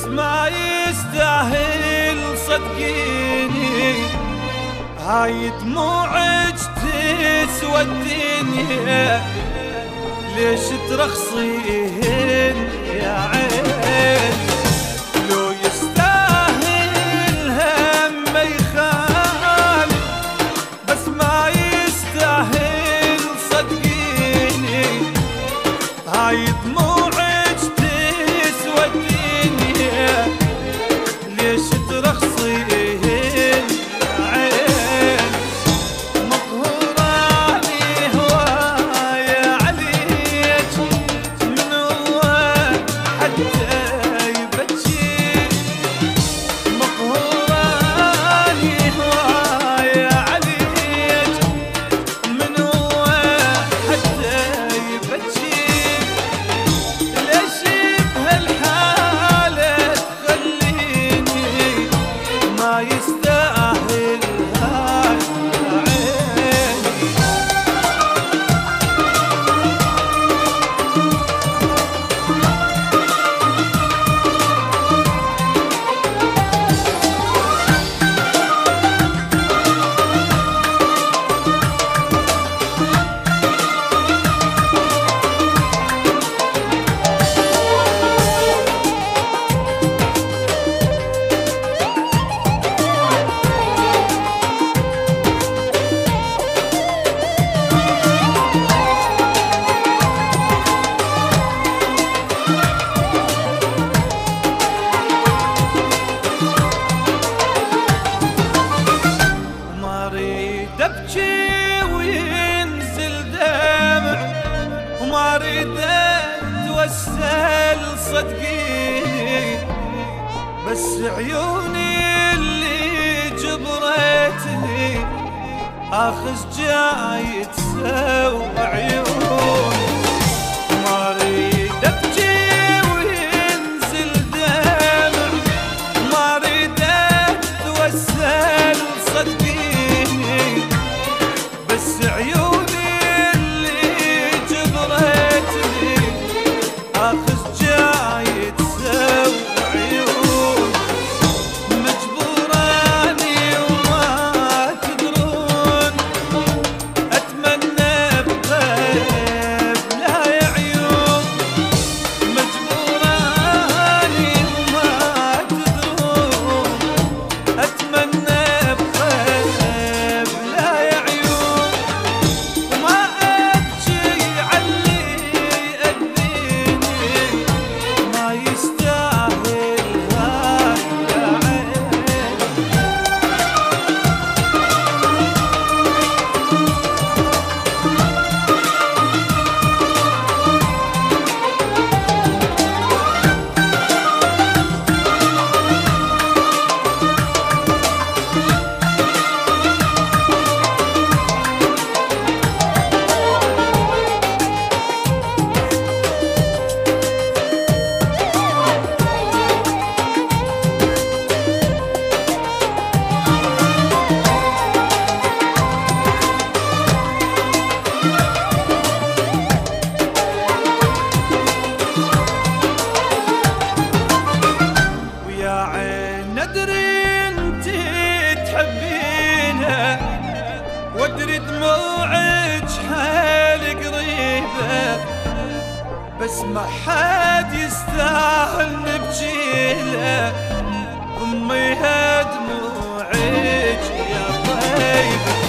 ما يستاهل صدقيني، هاي دموعك تسوى الدنيا، ليش ترخصين يا عين؟ لو يستاهل هم ما يخال، بس ما يستاهل صدقيني، هاي دموعك تسوى الدنيا، ليش ترخصين يا عين؟ مقهوراني هواي عليك، من هو حتى يبكي، مقهوراني هواي عليك، من هو حتى يبكي، ليش بهالحالة تخليني ما يستاهل هاي عيني؟ ابكي وينزل دمع، وما اريد اتوسل صدقيني، بس عيوني اللي جبرتني اخذ جاي تسوى عيوني. ما اريد ابكي وينزل دمع، ما اريد اتوسل صدقيني، بس عيوني اللي جبرتني اخذ جاي تسوى عيون. مجبوراني وما تدرون، اتمنى بغيب لا يعيون، مجبوراني وما تدرون، اتمنى بغيب لا يعيون، وما ابكي علي يأذيني، ما يستاهل هاي يا عين. ويا عين ندري انت تحبينه، وادري دموعك حيل قريبه، بس ما حد يستاهل نبجيله، ضميها دموعك يا طيبه.